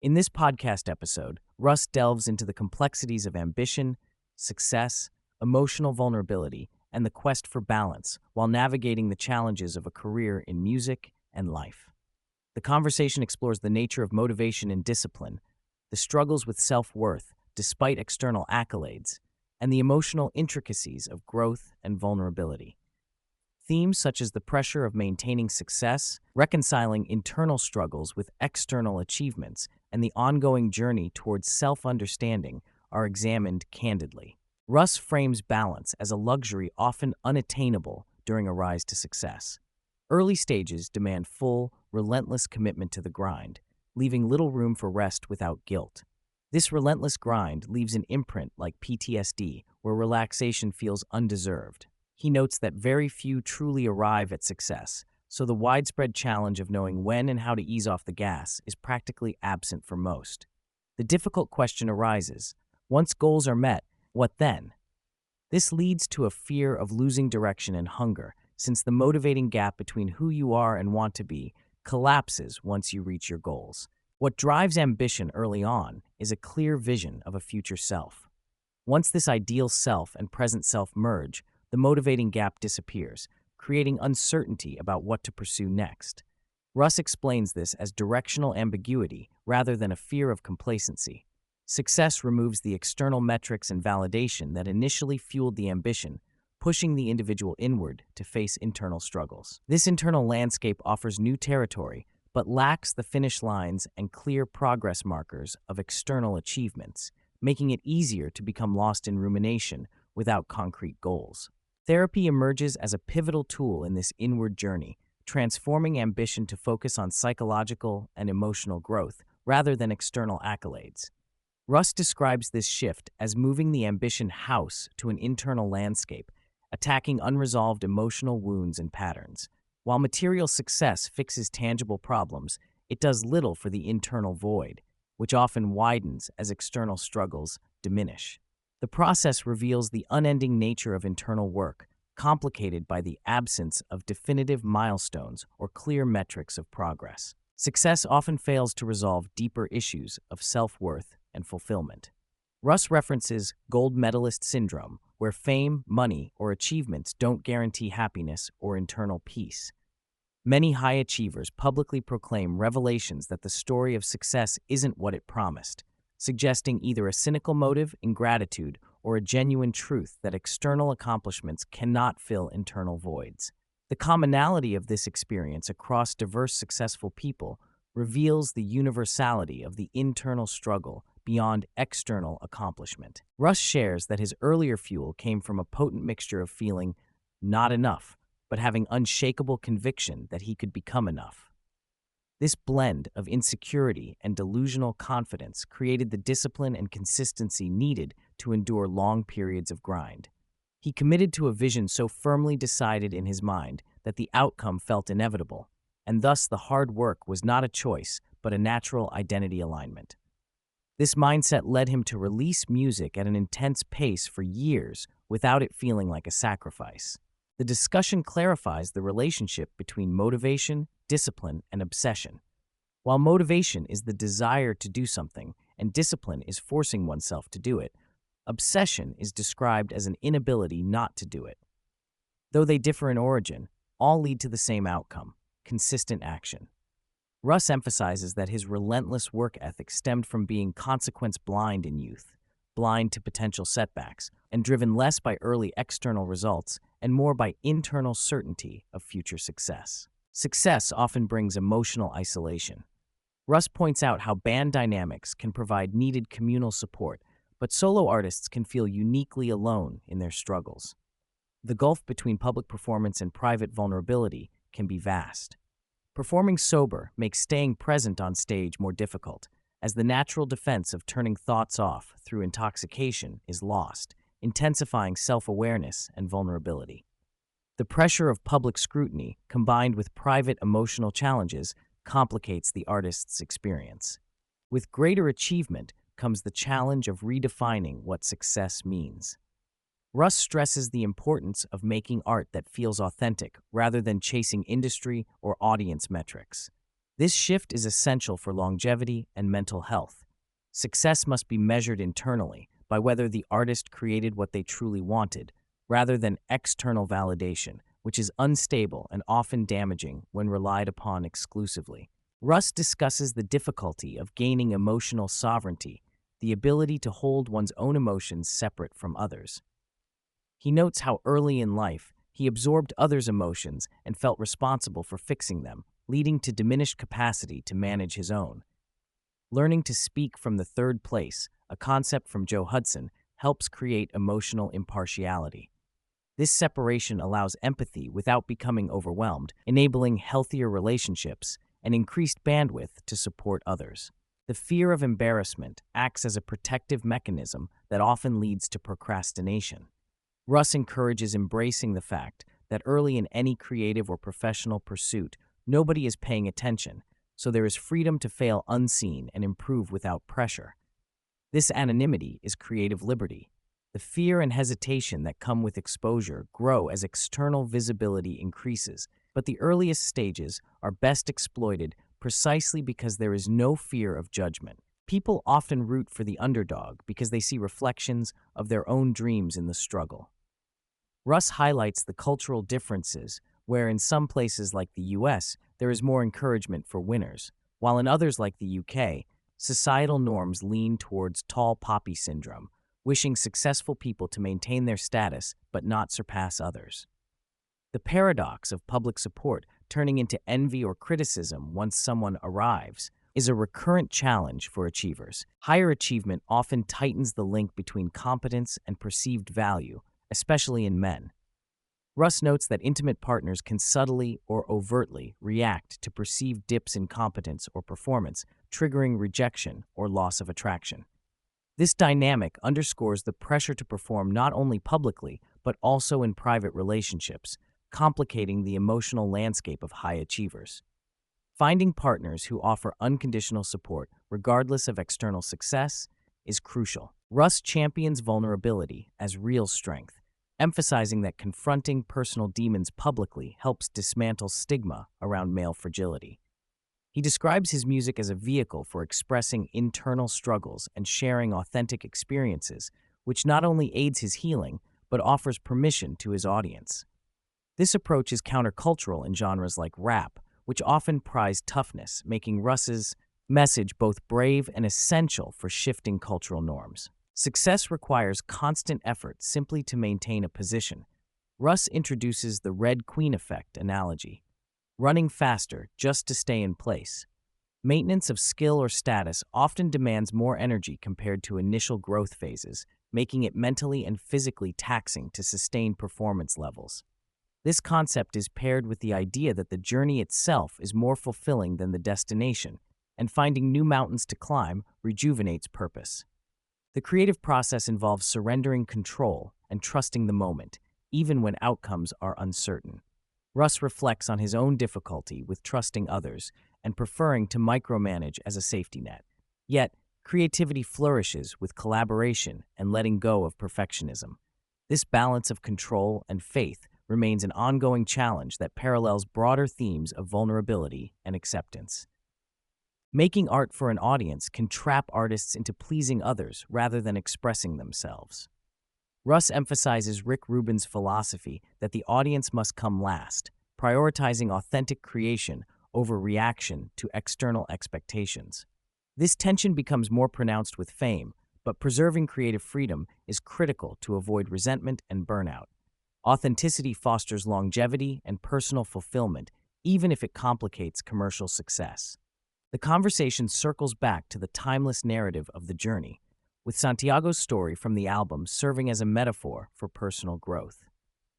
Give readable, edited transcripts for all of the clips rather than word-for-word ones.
In this podcast episode, Russ delves into the complexities of ambition, success, emotional vulnerability, and the quest for balance while navigating the challenges of a career in music and life. The conversation explores the nature of motivation and discipline, the struggles with self-worth despite external accolades, and the emotional intricacies of growth and vulnerability. Themes such as the pressure of maintaining success, reconciling internal struggles with external achievements, and the ongoing journey towards self-understanding are examined candidly. Russ frames balance as a luxury often unattainable during a rise to success. Early stages demand full, relentless commitment to the grind, leaving little room for rest without guilt. This relentless grind leaves an imprint like PTSD, where relaxation feels undeserved. He notes that very few truly arrive at success, so the widespread challenge of knowing when and how to ease off the gas is practically absent for most. The difficult question arises: once goals are met, what then? This leads to a fear of losing direction and hunger, since the motivating gap between who you are and want to be collapses once you reach your goals. What drives ambition early on is a clear vision of a future self. Once this ideal self and present self merge, the motivating gap disappears, creating uncertainty about what to pursue next. Russ explains this as directional ambiguity rather than a fear of complacency. Success removes the external metrics and validation that initially fueled the ambition, pushing the individual inward to face internal struggles. This internal landscape offers new territory, but lacks the finish lines and clear progress markers of external achievements, making it easier to become lost in rumination without concrete goals. Therapy emerges as a pivotal tool in this inward journey, transforming ambition to focus on psychological and emotional growth rather than external accolades. Russ describes this shift as moving the ambition house to an internal landscape, attacking unresolved emotional wounds and patterns. While material success fixes tangible problems, it does little for the internal void, which often widens as external struggles diminish. The process reveals the unending nature of internal work, complicated by the absence of definitive milestones or clear metrics of progress. Success often fails to resolve deeper issues of self-worth and fulfillment. Russ references gold medalist syndrome, where fame, money, or achievements don't guarantee happiness or internal peace. Many high achievers publicly proclaim revelations that the story of success isn't what it promised, suggesting either a cynical motive in gratitude or a genuine truth that external accomplishments cannot fill internal voids. The commonality of this experience across diverse successful people reveals the universality of the internal struggle beyond external accomplishment. Russ shares that his earlier fuel came from a potent mixture of feeling not enough, but having unshakable conviction that he could become enough. This blend of insecurity and delusional confidence created the discipline and consistency needed to endure long periods of grind. He committed to a vision so firmly decided in his mind that the outcome felt inevitable, and thus the hard work was not a choice but a natural identity alignment. This mindset led him to release music at an intense pace for years without it feeling like a sacrifice. The discussion clarifies the relationship between motivation, discipline, and obsession. While motivation is the desire to do something and discipline is forcing oneself to do it, obsession is described as an inability not to do it. Though they differ in origin, all lead to the same outcome: consistent action. Russ emphasizes that his relentless work ethic stemmed from being consequence-blind in youth, blind to potential setbacks, and driven less by early external results and more by internal certainty of future success. Success often brings emotional isolation. Russ points out how band dynamics can provide needed communal support, but solo artists can feel uniquely alone in their struggles. The gulf between public performance and private vulnerability can be vast. Performing sober makes staying present on stage more difficult, as the natural defense of turning thoughts off through intoxication is lost, intensifying self-awareness and vulnerability. The pressure of public scrutiny, combined with private emotional challenges, complicates the artist's experience. With greater achievement comes the challenge of redefining what success means. Russ stresses the importance of making art that feels authentic rather than chasing industry or audience metrics. This shift is essential for longevity and mental health. Success must be measured internally by whether the artist created what they truly wanted, rather than external validation, which is unstable and often damaging when relied upon exclusively. Russ discusses the difficulty of gaining emotional sovereignty, the ability to hold one's own emotions separate from others. He notes how early in life he absorbed others' emotions and felt responsible for fixing them, leading to diminished capacity to manage his own. Learning to speak from the third place, a concept from Joe Hudson, helps create emotional impartiality. This separation allows empathy without becoming overwhelmed, enabling healthier relationships and increased bandwidth to support others. The fear of embarrassment acts as a protective mechanism that often leads to procrastination. Russ encourages embracing the fact that early in any creative or professional pursuit, nobody is paying attention, so there is freedom to fail unseen and improve without pressure. This anonymity is creative liberty. The fear and hesitation that come with exposure grow as external visibility increases, but the earliest stages are best exploited precisely because there is no fear of judgment. People often root for the underdog because they see reflections of their own dreams in the struggle. Russ highlights the cultural differences, where in some places like the US, there is more encouragement for winners, while in others like the UK, societal norms lean towards tall poppy syndrome, wishing successful people to maintain their status but not surpass others. The paradox of public support turning into envy or criticism once someone arrives is a recurrent challenge for achievers. Higher achievement often tightens the link between competence and perceived value, especially in men. Russ notes that intimate partners can subtly or overtly react to perceived dips in competence or performance, triggering rejection or loss of attraction. This dynamic underscores the pressure to perform not only publicly, but also in private relationships, complicating the emotional landscape of high achievers. Finding partners who offer unconditional support, regardless of external success, is crucial. Russ champions vulnerability as real strength, emphasizing that confronting personal demons publicly helps dismantle stigma around male fragility. He describes his music as a vehicle for expressing internal struggles and sharing authentic experiences, which not only aids his healing, but offers permission to his audience. This approach is countercultural in genres like rap, which often prize toughness, making Russ's message both brave and essential for shifting cultural norms. Success requires constant effort simply to maintain a position. Russ introduces the Red Queen effect analogy, running faster just to stay in place. Maintenance of skill or status often demands more energy compared to initial growth phases, making it mentally and physically taxing to sustain performance levels. This concept is paired with the idea that the journey itself is more fulfilling than the destination, and finding new mountains to climb rejuvenates purpose. The creative process involves surrendering control and trusting the moment, even when outcomes are uncertain. Russ reflects on his own difficulty with trusting others and preferring to micromanage as a safety net. Yet, creativity flourishes with collaboration and letting go of perfectionism. This balance of control and faith remains an ongoing challenge that parallels broader themes of vulnerability and acceptance. Making art for an audience can trap artists into pleasing others rather than expressing themselves. Russ emphasizes Rick Rubin's philosophy that the audience must come last, prioritizing authentic creation over reaction to external expectations. This tension becomes more pronounced with fame, but preserving creative freedom is critical to avoid resentment and burnout. Authenticity fosters longevity and personal fulfillment, even if it complicates commercial success. The conversation circles back to the timeless narrative of the journey, with Santiago's story from the album serving as a metaphor for personal growth.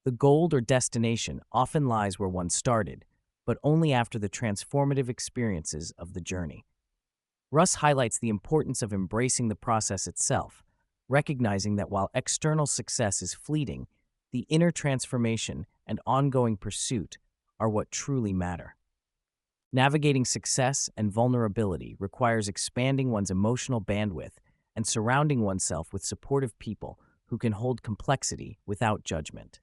The goal or destination often lies where one started, but only after the transformative experiences of the journey. Russ highlights the importance of embracing the process itself, recognizing that while external success is fleeting, the inner transformation and ongoing pursuit are what truly matter. Navigating success and vulnerability requires expanding one's emotional bandwidth and surrounding oneself with supportive people who can hold complexity without judgment.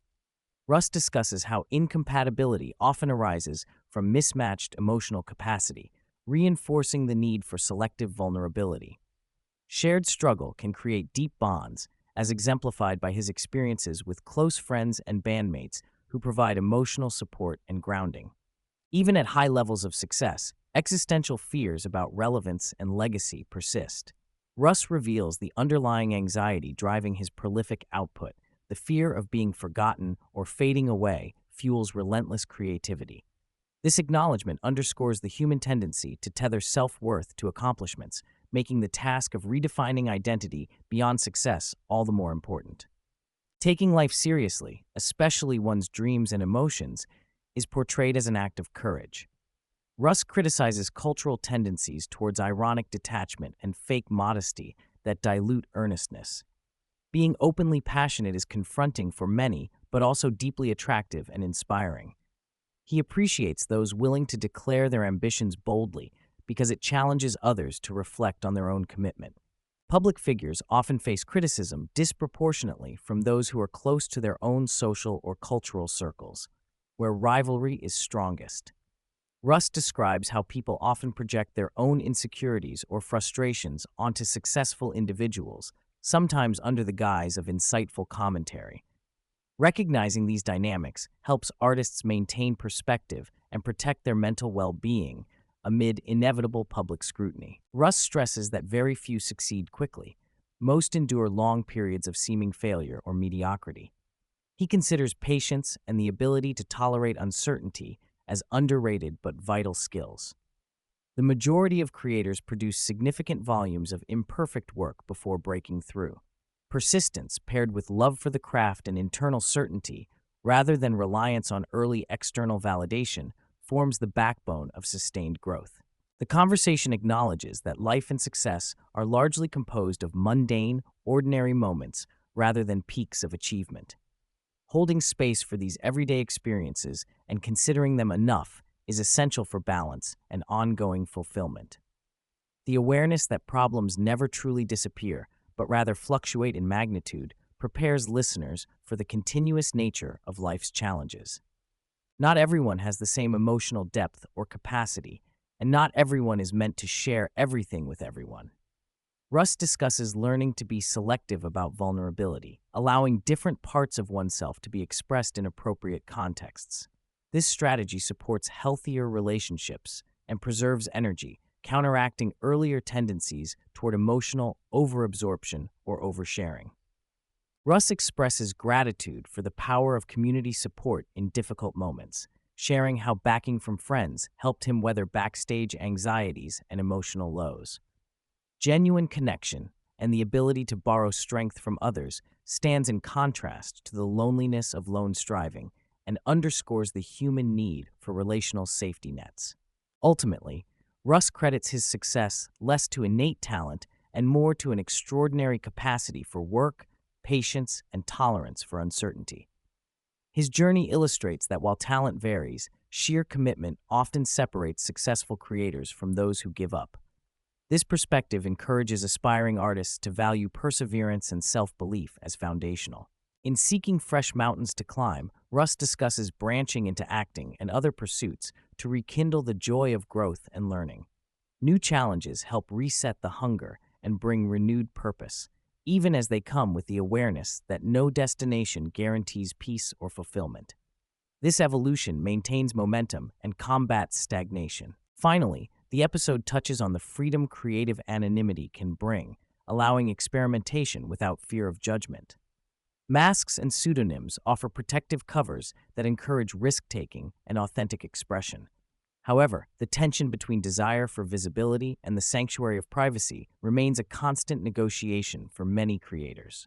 Russ discusses how incompatibility often arises from mismatched emotional capacity, reinforcing the need for selective vulnerability. Shared struggle can create deep bonds, as exemplified by his experiences with close friends and bandmates who provide emotional support and grounding. Even at high levels of success, existential fears about relevance and legacy persist. Russ reveals the underlying anxiety driving his prolific output. The fear of being forgotten or fading away fuels relentless creativity. This acknowledgement underscores the human tendency to tether self-worth to accomplishments, making the task of redefining identity beyond success all the more important. Taking life seriously, especially one's dreams and emotions, is portrayed as an act of courage. Russ criticizes cultural tendencies towards ironic detachment and fake modesty that dilute earnestness. Being openly passionate is confronting for many, but also deeply attractive and inspiring. He appreciates those willing to declare their ambitions boldly because it challenges others to reflect on their own commitment. Public figures often face criticism disproportionately from those who are close to their own social or cultural circles, where rivalry is strongest. Russ describes how people often project their own insecurities or frustrations onto successful individuals, sometimes under the guise of insightful commentary. Recognizing these dynamics helps artists maintain perspective and protect their mental well-being amid inevitable public scrutiny. Russ stresses that very few succeed quickly. Most endure long periods of seeming failure or mediocrity. He considers patience and the ability to tolerate uncertainty as underrated but vital skills. The majority of creators produce significant volumes of imperfect work before breaking through. Persistence, paired with love for the craft and internal certainty, rather than reliance on early external validation, forms the backbone of sustained growth. The conversation acknowledges that life and success are largely composed of mundane, ordinary moments rather than peaks of achievement. Holding space for these everyday experiences and considering them enough is essential for balance and ongoing fulfillment. The awareness that problems never truly disappear, but rather fluctuate in magnitude, prepares listeners for the continuous nature of life's challenges. Not everyone has the same emotional depth or capacity, and not everyone is meant to share everything with everyone. Russ discusses learning to be selective about vulnerability, allowing different parts of oneself to be expressed in appropriate contexts. This strategy supports healthier relationships and preserves energy, counteracting earlier tendencies toward emotional overabsorption or oversharing. Russ expresses gratitude for the power of community support in difficult moments, sharing how backing from friends helped him weather backstage anxieties and emotional lows. Genuine connection and the ability to borrow strength from others stands in contrast to the loneliness of lone striving and underscores the human need for relational safety nets. Ultimately, Russ credits his success less to innate talent and more to an extraordinary capacity for work, patience, and tolerance for uncertainty. His journey illustrates that while talent varies, sheer commitment often separates successful creators from those who give up. This perspective encourages aspiring artists to value perseverance and self-belief as foundational. In Seeking Fresh Mountains to Climb, Russ discusses branching into acting and other pursuits to rekindle the joy of growth and learning. New challenges help reset the hunger and bring renewed purpose, even as they come with the awareness that no destination guarantees peace or fulfillment. This evolution maintains momentum and combats stagnation. Finally, the episode touches on the freedom creative anonymity can bring, allowing experimentation without fear of judgment. Masks and pseudonyms offer protective covers that encourage risk-taking and authentic expression. However, the tension between desire for visibility and the sanctuary of privacy remains a constant negotiation for many creators.